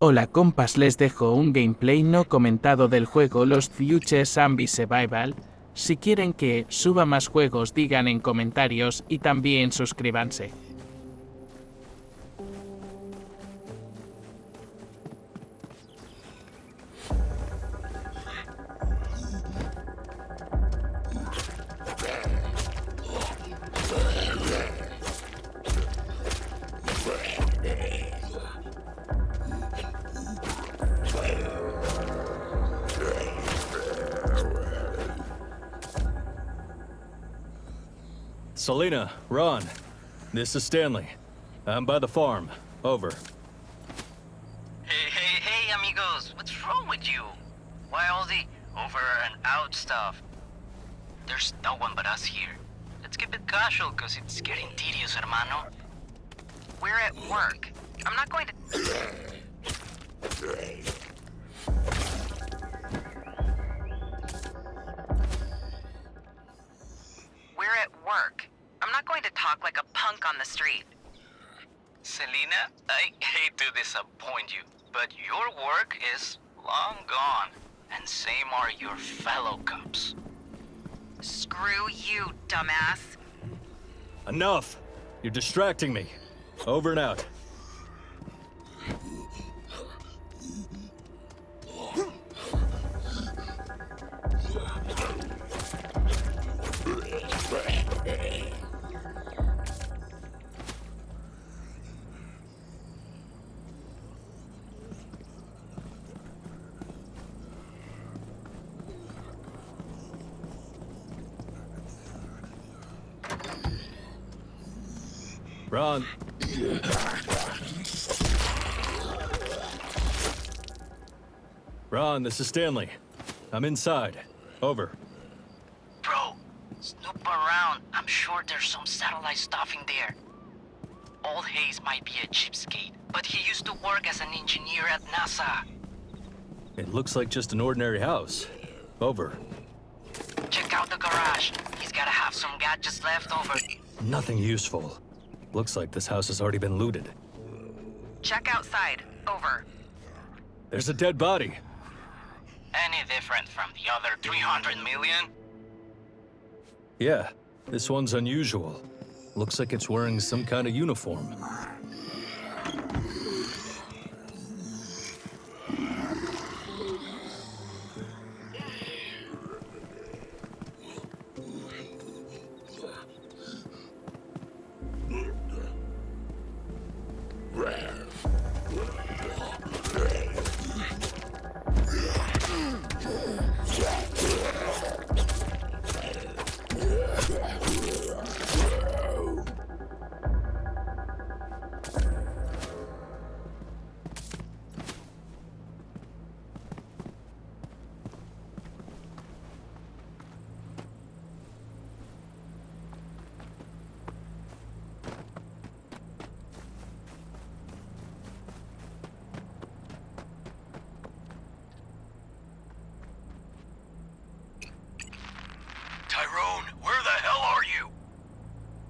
Hola compas, les dejo un gameplay no comentado del juego los Future Zombie Survival. Si quieren que suba más juegos digan en comentarios y también suscríbanse. Selena, Ron, this is Stanley. I'm by the farm. Over. Hey, amigos. What's wrong with you? Why all the over and out stuff? There's no one but us here. Let's keep it casual, cause it's getting tedious, hermano. We're at work. I'm not going to... We're at work. I'm not going to talk like a punk on the street. Selena, I hate to disappoint you, but your work is long gone, and same are your fellow cops. Screw you, dumbass. Enough! You're distracting me. Over and out. Ron. Ron, this is Stanley. I'm inside. Over. Bro, snoop around. I'm sure there's some satellite stuff in there. Old Hayes might be a cheapskate, but he used to work as an engineer at NASA. It looks like just an ordinary house. Over. Check out the garage. He's gotta have some gadgets left over. Nothing useful. Looks like this house has already been looted. Check outside. Over. There's a dead body. Any different from the other 300 million? Yeah, this one's unusual. Looks like it's wearing some kind of uniform. Tyrone, where the hell are you?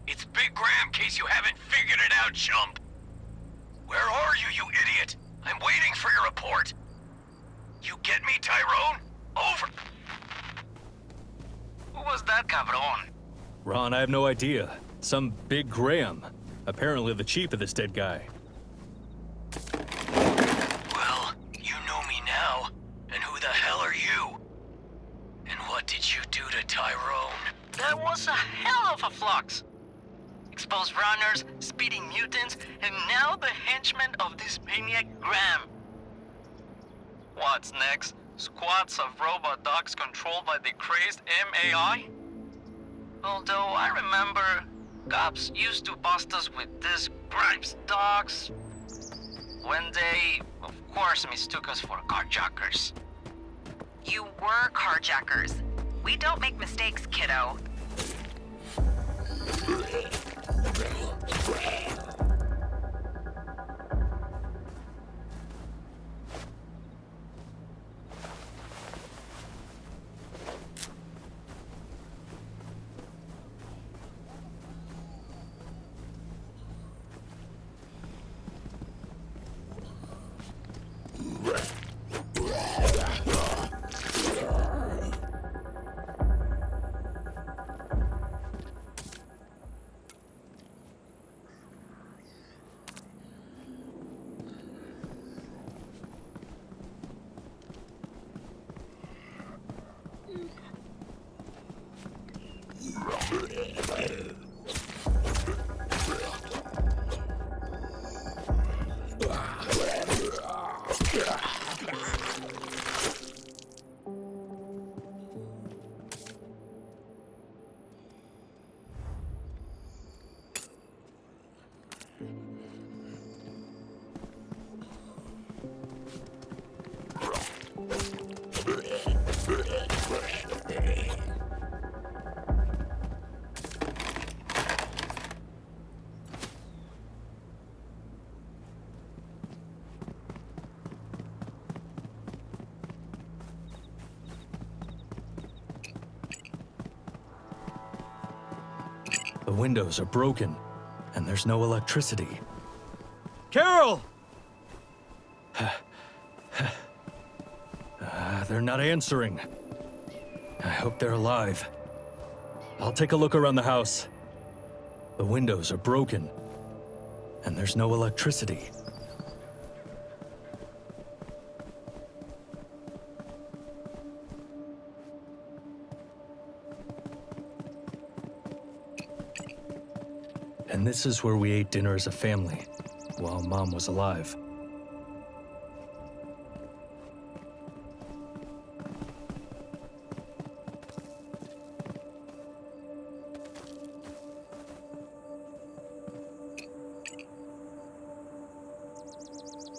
It's Big Graham, case you haven't figured it out, chump. Where are you, you idiot? I'm waiting for your report. You get me, Tyrone? Over. Who was that cabron? Ron, I have no idea. Some Big Graham. Apparently the chief of this dead guy. Well, you know me now. And who the hell are you? And what did you do to Tyrone? That was a hell of a flux. Exposed runners, speeding mutants, and now the henchman of this maniac Graham. What's next? Squads of robot dogs controlled by the crazed MAI? Although I remember cops used to bust us with these Grimes dogs when they, of course, mistook us for carjackers. You were carjackers. We don't make mistakes, kiddo. The windows are broken, and there's no electricity. Carol! They're not answering. I hope they're alive. I'll take a look around the house. The windows are broken, and there's no electricity. And this is where we ate dinner as a family, while Mom was alive.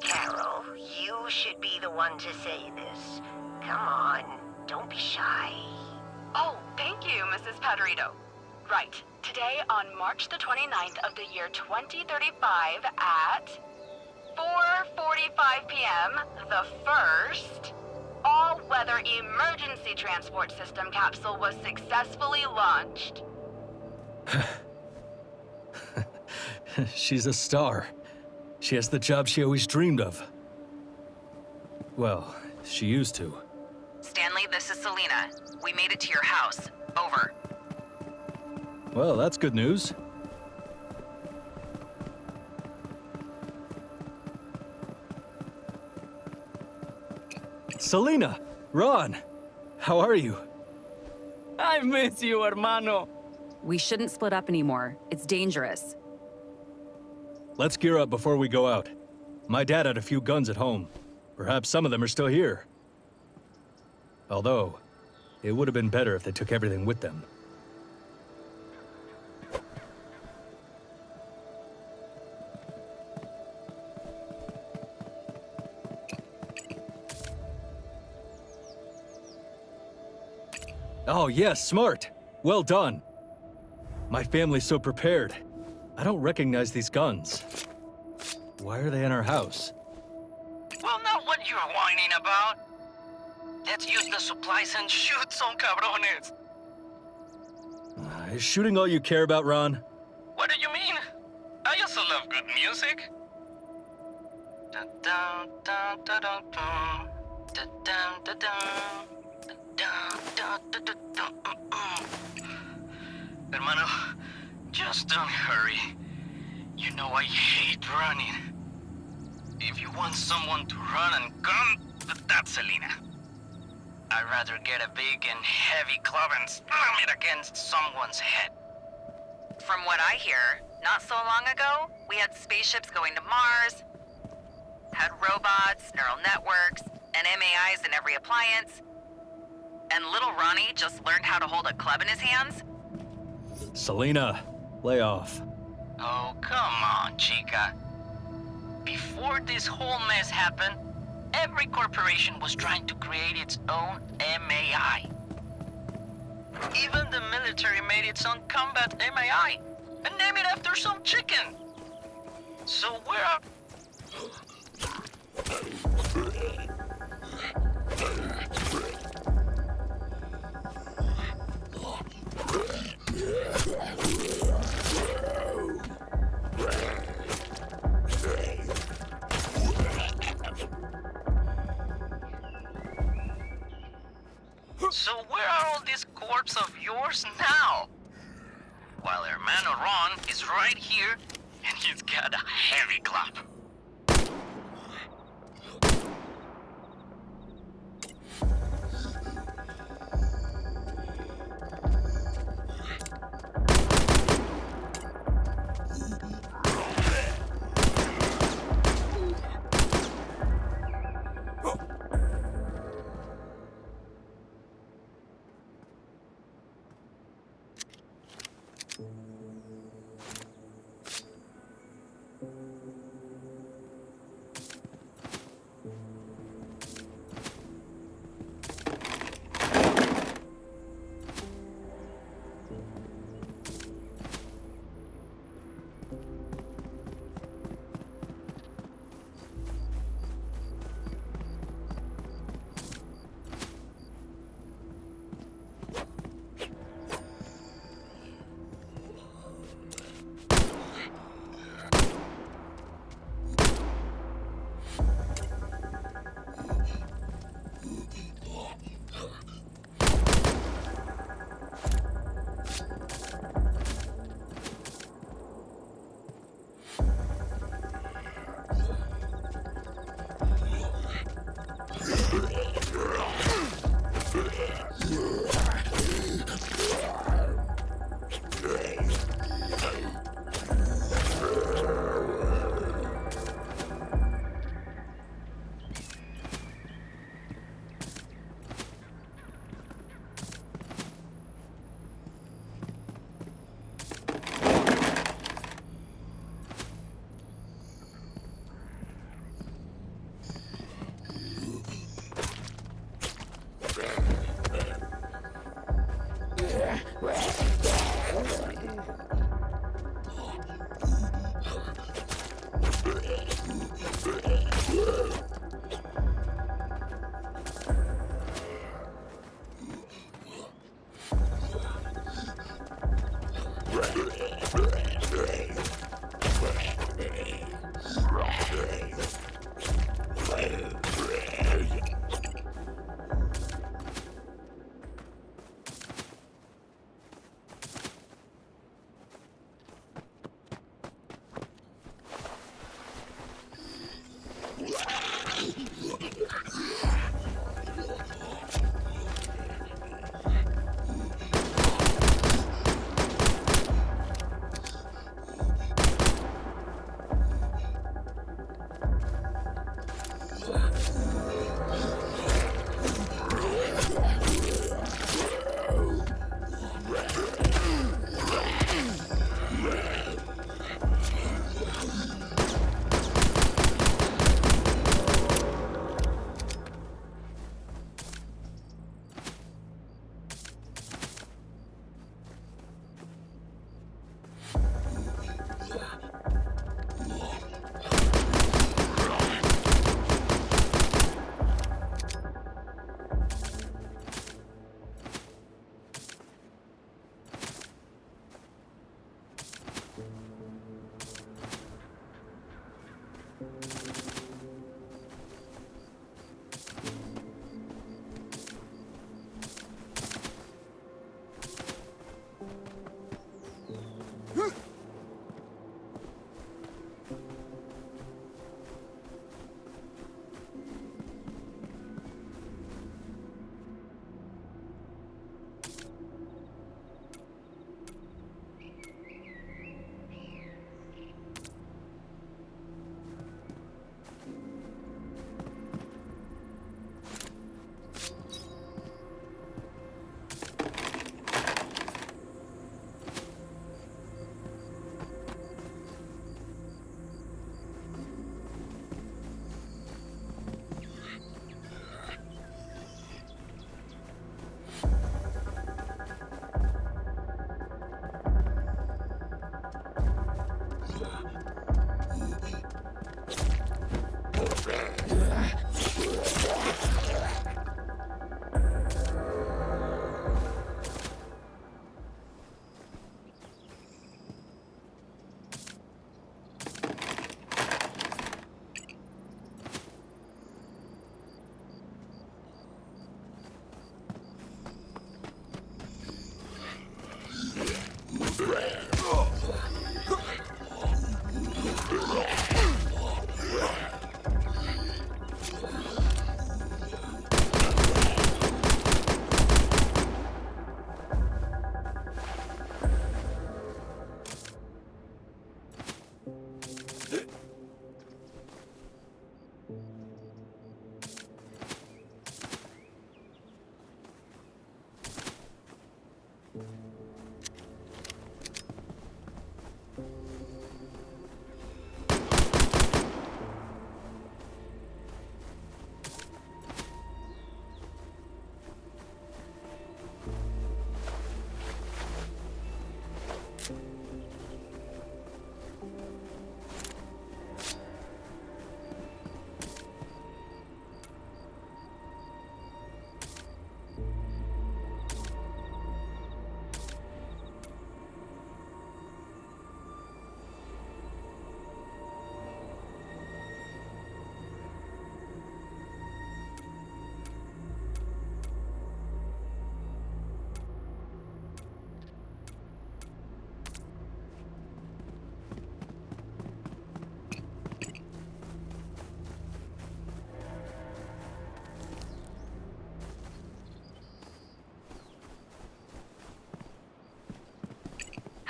Carol, you should be the one to say this. Come on, don't be shy. Oh, thank you, Mrs. Padrito. Right. Today, on March the 29th of the year 2035 at 4:45 p.m., the first all-weather emergency transport system capsule was successfully launched. She's a star. She has the job she always dreamed of. Well, she used to. Stanley, this is Selena. We made it to your house. Over. Well, that's good news. Selena! Ron! How are you? I miss you, hermano. We shouldn't split up anymore. It's dangerous. Let's gear up before we go out. My dad had a few guns at home. Perhaps some of them are still here. Although, it would have been better if they took everything with them. Oh, yes, smart. Well done. My family's so prepared. I don't recognize these guns. Why are they in our house? Well, not what you're whining about. Let's use the supplies and shoot some cabrones. Is shooting all you care about, Ron? What do you mean? I also love good music. Dun, dun, dun, dun, dun, dun. Dun, dun, dun, dun. Dun, dun, dun, dun, dun. Hermano, just don't hurry. You know I hate running. If you want someone to run and gun, that's Selena. I'd rather get a big and heavy club and slam it against someone's head. From what I hear, not so long ago, we had spaceships going to Mars, had robots, neural networks, and MAIs in every appliance. And little Ronnie just learned how to hold a club in his hands? Selena, lay off. Oh, come on, chica. Before this whole mess happened, every corporation was trying to create its own MAI. Even the military made its own combat MAI and named it after some chicken. So where are... So where are all these corpses of yours now? While Hermano Ron is right here, and he's got a heavy club.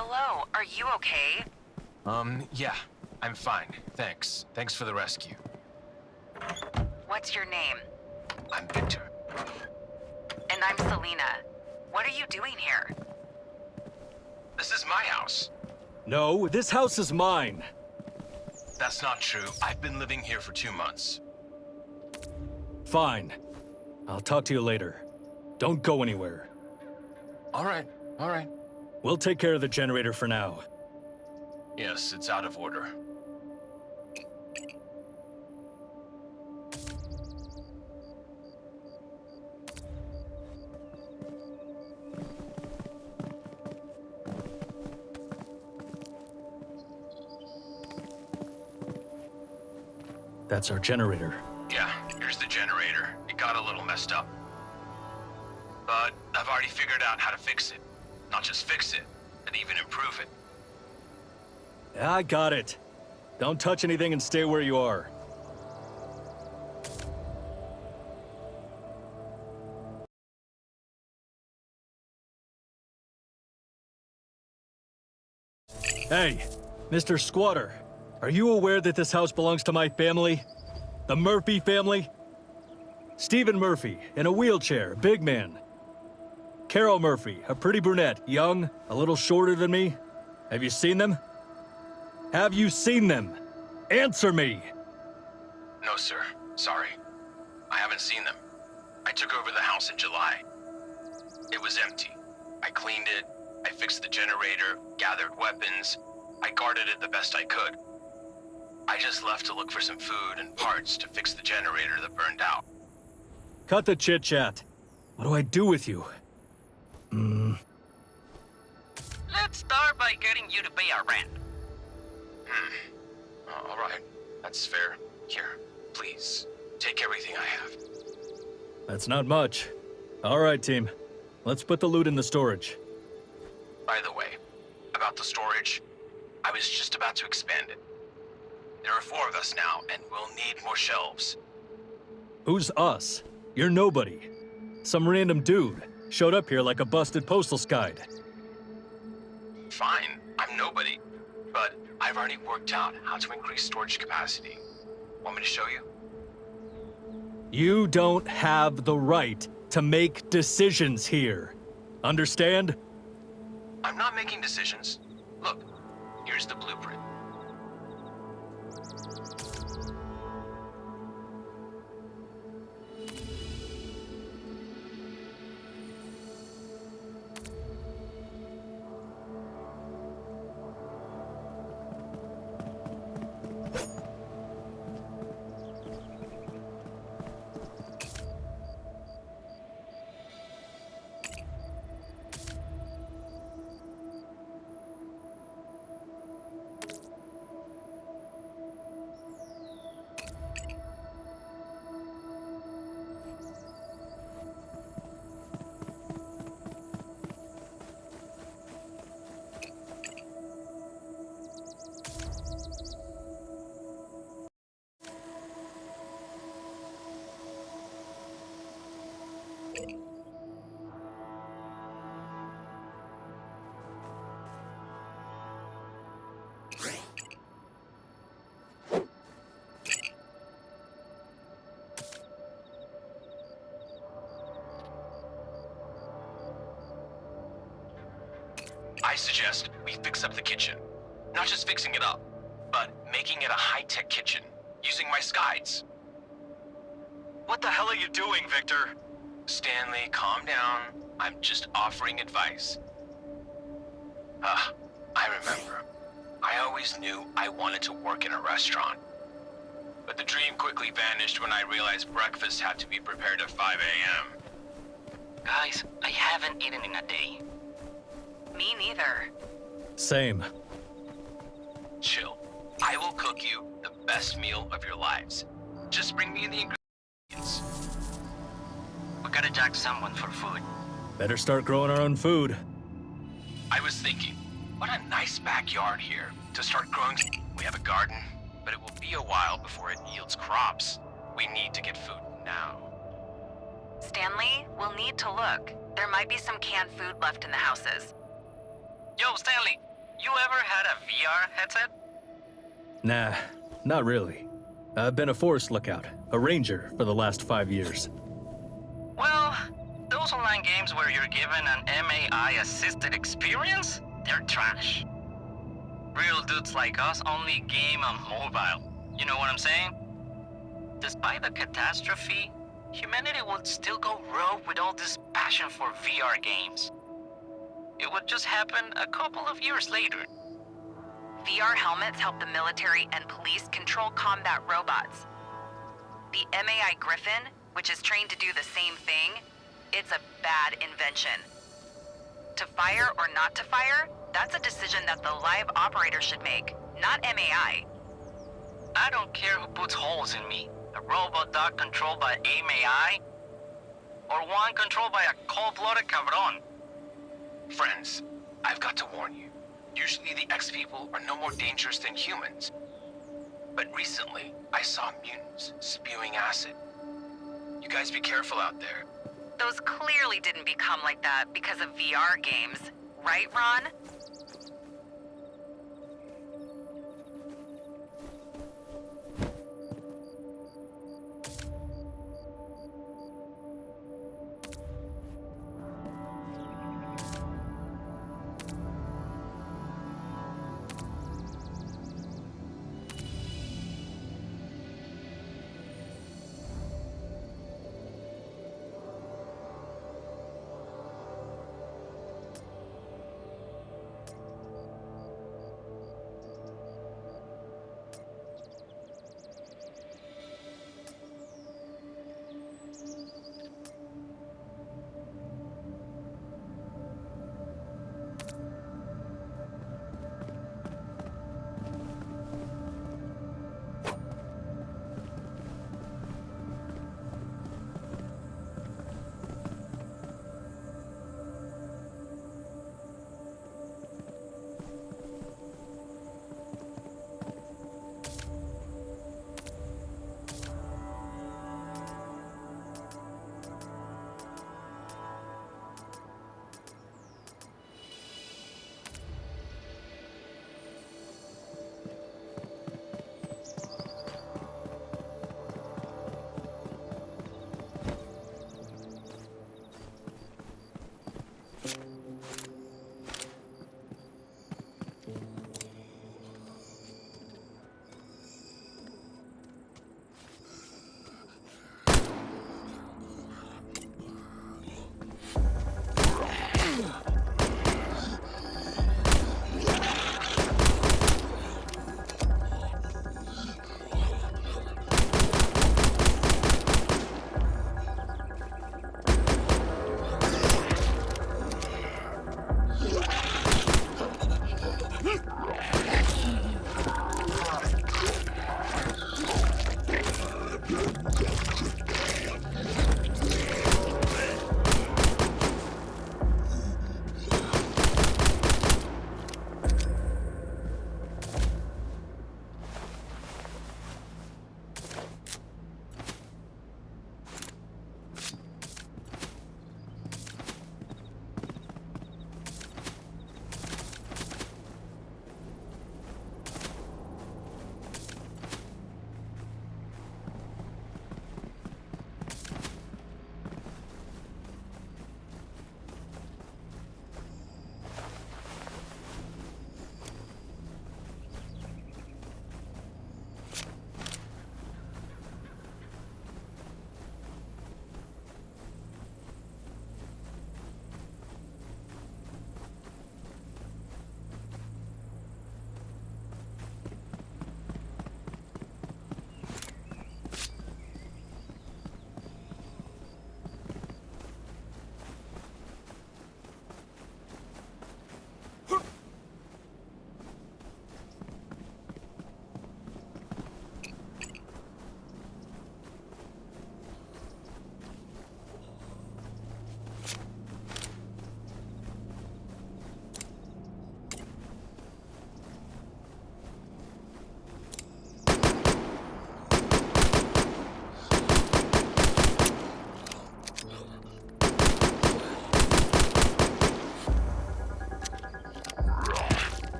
Hello, are you okay? Yeah, I'm fine. Thanks. Thanks for the rescue. What's your name? I'm Victor. And I'm Selena. What are you doing here? This is my house. No, this house is mine. That's not true. I've been living here for 2 months. Fine. I'll talk to you later. Don't go anywhere. All right. We'll take care of the generator for now. Yes, it's out of order. That's our generator. Yeah, here's the generator. It got a little messed up. But I've already figured out how to fix it. Not just fix it, but even improve it. I got it. Don't touch anything and stay where you are. Hey, Mr. Squatter, are you aware that this house belongs to my family? The Murphy family? Stephen Murphy, in a wheelchair, big man. Carol Murphy, a pretty brunette, young, a little shorter than me. Have you seen them? Have you seen them? Answer me! No, sir. Sorry. I haven't seen them. I took over the house in July. It was empty. I cleaned it, I fixed the generator, gathered weapons, I guarded it the best I could. I just left to look for some food and parts to fix the generator that burned out. Cut the chit-chat. What do I do with you? Let's start by getting you to pay our rent. All right. That's fair. Here, please. Take everything I have. That's not much. All right, team. Let's put the loot in the storage. By the way, about the storage, I was just about to expand it. There are 4 of us now, and we'll need more shelves. Who's us? You're nobody. Some random dude showed up here like a busted postal guide. Fine, I'm nobody. But I've already worked out how to increase storage capacity. Want me to show you? You don't have the right to make decisions here. Understand? I'm not making decisions. Look, here's the blueprint. I suggest we fix up the kitchen. Not just fixing it up, but making it a high-tech kitchen, using my skides. What the hell are you doing, Victor? Stanley, calm down. I'm just offering advice. I remember. I always knew I wanted to work in a restaurant. But the dream quickly vanished when I realized breakfast had to be prepared at 5 a.m. Guys, I haven't eaten in a day. Me neither. Same. Chill. I will cook you the best meal of your lives. Just bring me the ingredients. We gotta jack someone for food. Better start growing our own food. I was thinking, what a nice backyard here to start growing. We have a garden, but it will be a while before it yields crops. We need to get food now. Stanley, we'll need to look. There might be some canned food left in the houses. Yo, Stanley, You ever had a VR headset? Nah, not really. I've been a forest lookout, a ranger for the last 5 years. Well, those online games where you're given an MAI-assisted experience, they're trash. Real dudes like us only game on mobile. You know what I'm saying? Despite the catastrophe, humanity would still go rogue with all this passion for VR games. It would just happen a couple of years later. VR helmets help the military and police control combat robots. The MAI Griffin, which is trained to do the same thing, it's a bad invention. To fire or not to fire, that's a decision that the live operator should make, not MAI. I don't care who puts holes in me. A robot dog controlled by MAI, or one controlled by a cold-blooded cabron. Friends, I've got to warn you. Usually the X-people are no more dangerous than humans. But recently, I saw mutants spewing acid. You guys be careful out there. Those clearly didn't become like that because of VR games, right, Ron?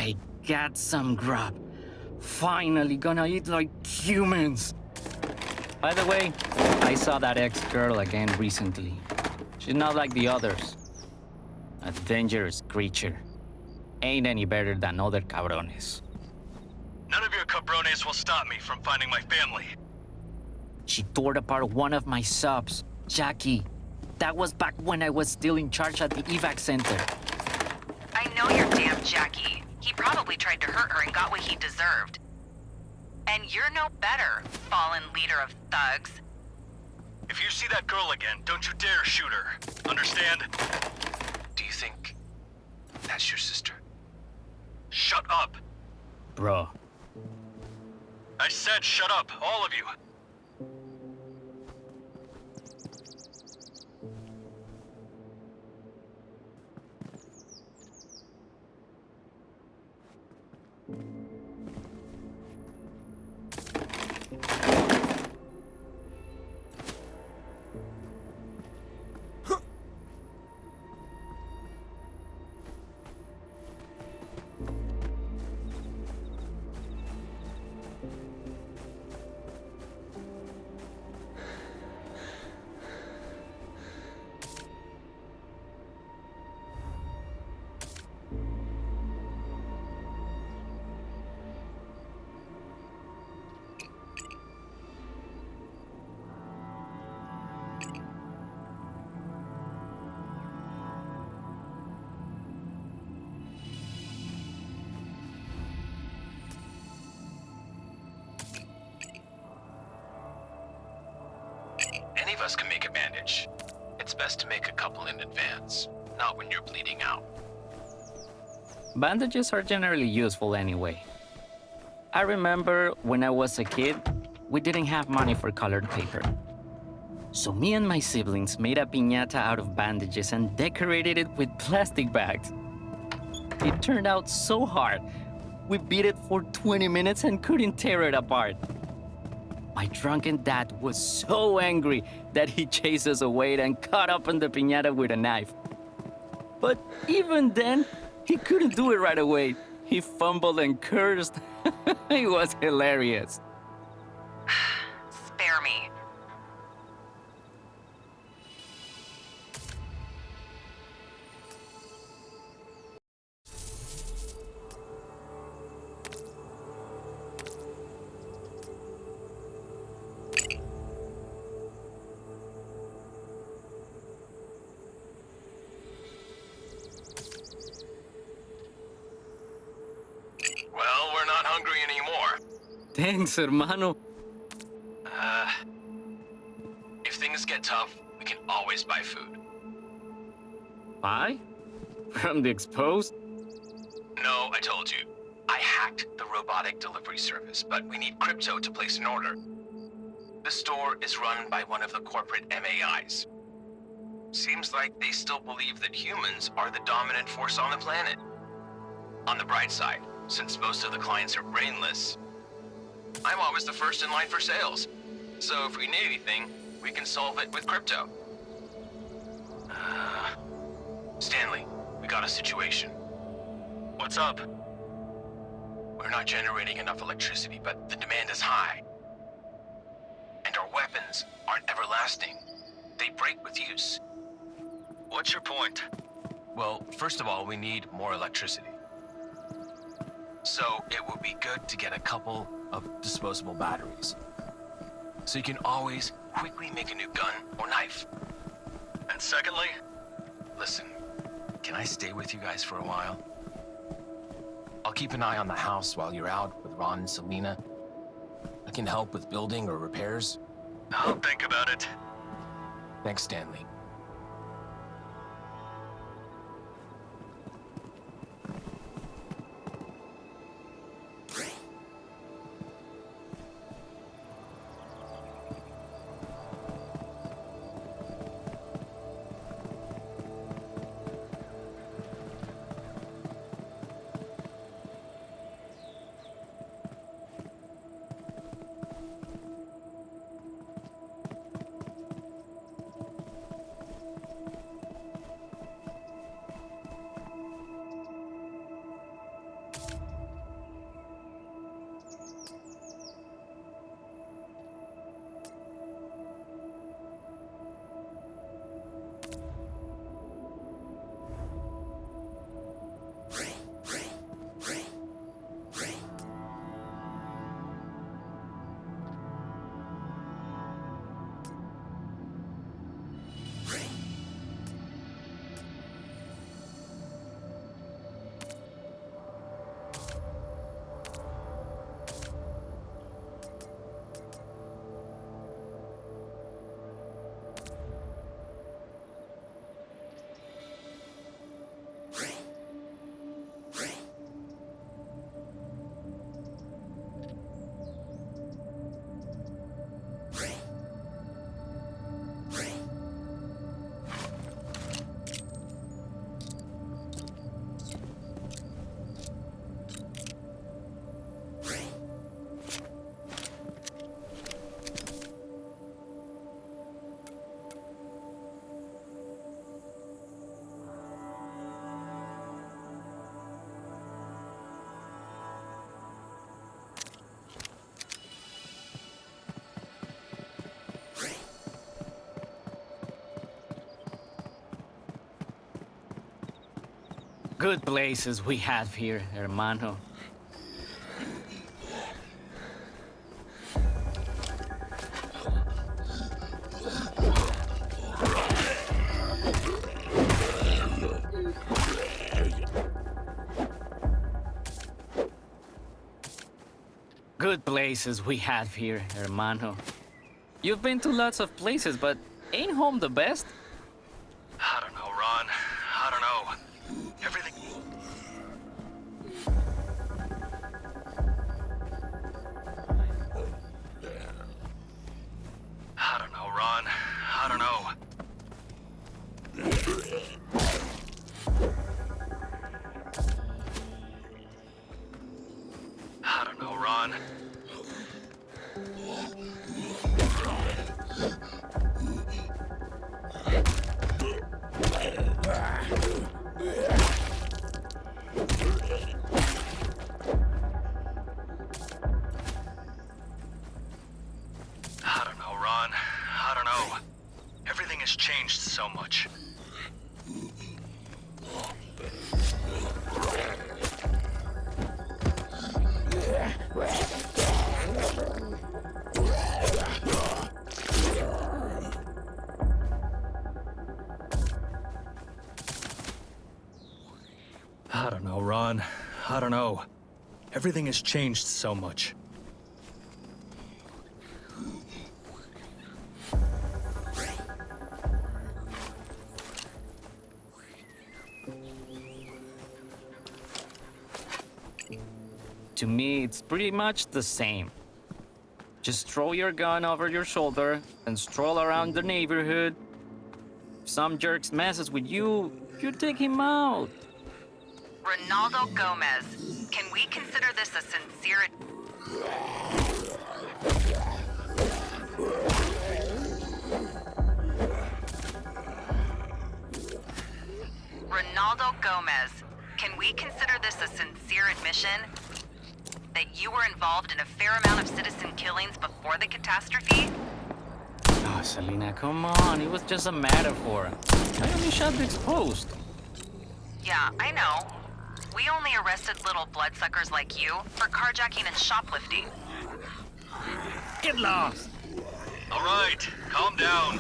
I got some grub. Finally gonna eat like humans. By the way, I saw that ex-girl again recently. She's not like the others. A dangerous creature. Ain't any better than other cabrones. None of your cabrones will stop me from finding my family. She tore apart one of my subs, Jackie. That was back when I was still in charge at the evac center. I know you're damn Jackie. He probably tried to hurt her and got what he deserved. And you're no better, fallen leader of thugs. If you see that girl again, don't you dare shoot her. Understand? Do you think that's your sister? Shut up. Bro, I said shut up, all of you. Any of us can make a bandage. It's best to make a couple in advance, not when you're bleeding out. bandages are generally useful anyway. I remember when I was a kid, we didn't have money for colored paper. So me and my siblings made a piñata out of bandages and decorated it with plastic bags. It turned out so hard. We beat it for 20 minutes and couldn't tear it apart. My drunken dad was so angry that he chased us away and cut open the piñata with a knife. But even then, he couldn't do it right away. He fumbled and cursed. It was hilarious. Spare me. Well, we're not hungry anymore. Thanks, hermano. If things get tough, we can always buy food. Buy? From the exposed? No, I told you. I hacked the robotic delivery service, but we need crypto to place an order. The store is run by one of the corporate MAIs. Seems like they still believe that humans are the dominant force on the planet. On the bright side, since most of the clients are brainless, I'm always the first in line for sales. So if we need anything, we can solve it with crypto. Stanley, we got a situation. What's up? We're not generating enough electricity, but the demand is high. And our weapons aren't everlasting. They break with use. What's your point? Well, first of all, we need more electricity. So it would be good to get a couple of disposable batteries. So you can always quickly make a new gun or knife. And secondly? Listen, can I stay with you guys for a while? I'll keep an eye on the house while you're out with Ron and Selena. I can help with building or repairs. I'll think about it. Thanks, Stanley. Good places we have here, hermano. Good places we have here, hermano. You've been to lots of places, but ain't home the best? I don't know, Ron. I don't know. Everything... I don't know, Ron. I don't know. I don't know, Ron. I don't know, Ron. I don't know. Everything has changed so much. I don't know, Ron. I don't know. Everything has changed so much. To me, it's pretty much the same. Just throw your gun over your shoulder and stroll around the neighborhood. If some jerk messes with you, you take him out. Ronaldo Gomez, can we consider this a sincere... Ronaldo Gomez, can we consider this a sincere admission that you were involved in a fair amount of citizen killings before the catastrophe? Oh, Selena, come on. It was just a metaphor. I only shot the exposed. Yeah, I know. We only arrested little bloodsuckers like you for carjacking and shoplifting. Get lost! All right, calm down.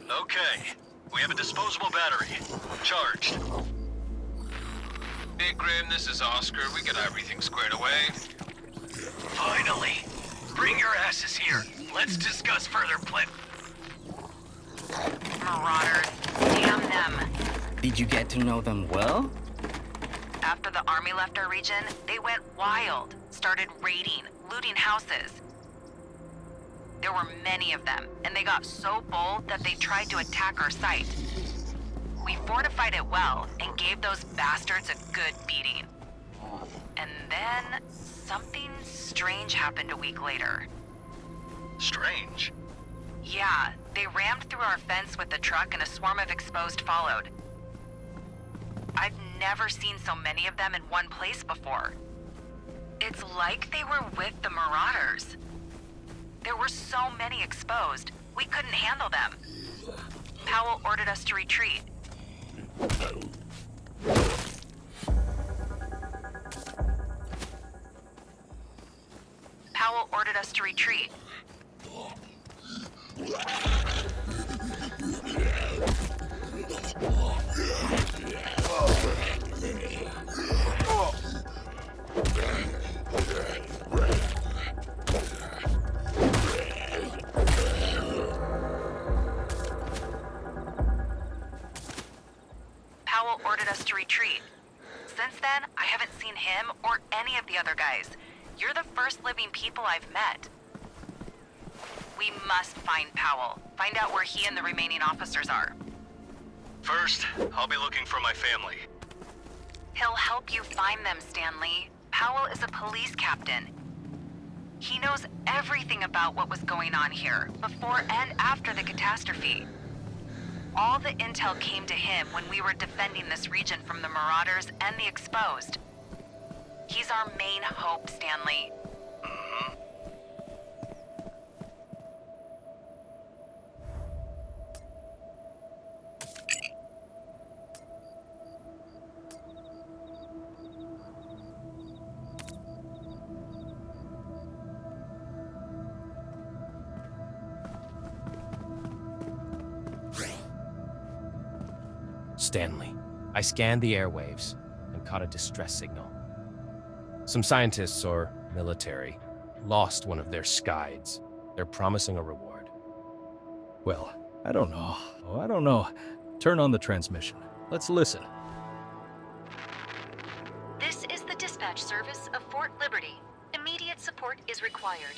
Okay, we have a disposable battery. Charged. Big Grim, this is Oscar. We got everything squared away. Finally! Bring your asses here. Let's discuss further plan. Marauders, damn them. Did you get to know them well? After the army left our region, they went wild, started raiding, looting houses. There were many of them, and they got so bold that they tried to attack our site. We fortified it well and gave those bastards a good beating. And then something strange happened a week later. Strange? Yeah, they rammed through our fence with the truck and a swarm of exposed followed. I've never seen so many of them in one place before. It's like they were with the Marauders. There were so many exposed, we couldn't handle them. Powell ordered us to retreat. Powell ordered us to retreat. Powell ordered us to retreat. or any of the other guys. You're the first living people I've met. We must find Powell. Find out where he and the remaining officers are. First, I'll be looking for my family. He'll help you find them, Stanley. Powell is a police captain. He knows everything about what was going on here, before and after the catastrophe. All the intel came to him when we were defending this region from the Marauders and the Exposed. He's our main hope, Stanley. Stanley. I scanned the airwaves and caught a distress signal. Some scientists, or military, lost one of their skides. They're promising a reward. Well, I don't know. Oh, I don't know. Turn on the transmission. Let's listen. This is the dispatch service of Fort Liberty. Immediate support is required.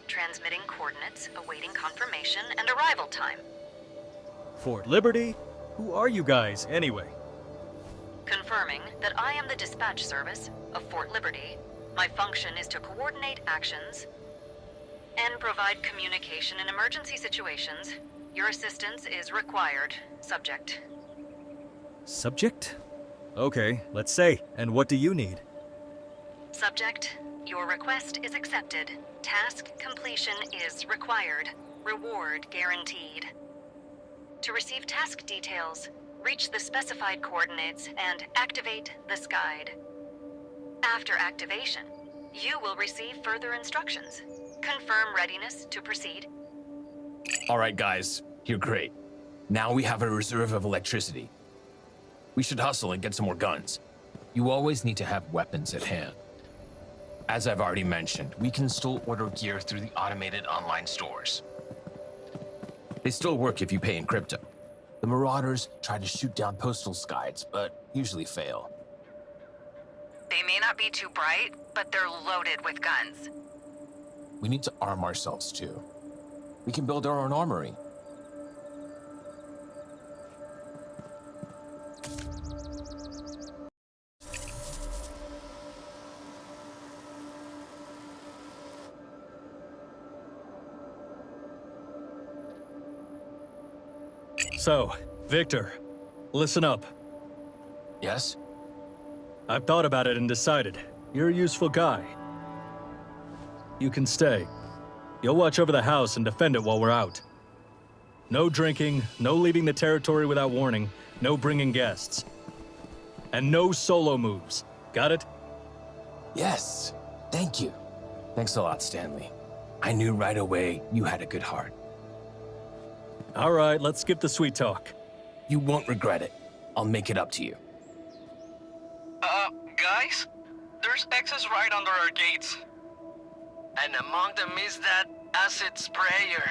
Transmitting coordinates, awaiting confirmation, and arrival time. Fort Liberty? Who are you guys, anyway? Confirming that I am the dispatch service of Fort Liberty. My function is to coordinate actions and provide communication in emergency situations. Your assistance is required. Subject. Subject? Okay, let's say. And what do you need? Subject, your request is accepted. Task completion is required. Reward guaranteed. To receive task details, reach the specified coordinates and activate the SCIDE. After activation, you will receive further instructions. Confirm readiness to proceed. All right, guys, you're great. Now we have a reserve of electricity. We should hustle and get some more guns. You always need to have weapons at hand. As I've already mentioned, we can still order gear through the automated online stores. They still work if you pay in crypto. The Marauders try to shoot down postal skides, but usually fail. They may not be too bright, but they're loaded with guns. We need to arm ourselves too. We can build our own armory. So, Victor, listen up. Yes? I've thought about it and decided. You're a useful guy. You can stay. You'll watch over the house and defend it while we're out. No drinking, no leaving the territory without warning, no bringing guests. And no solo moves. Got it? Yes. Thank you. Thanks a lot, Stanley. I knew right away you had a good heart. All right, let's skip the sweet talk. You won't regret it. I'll make it up to you. Guys? There's X's right under our gates. And among them is that acid sprayer.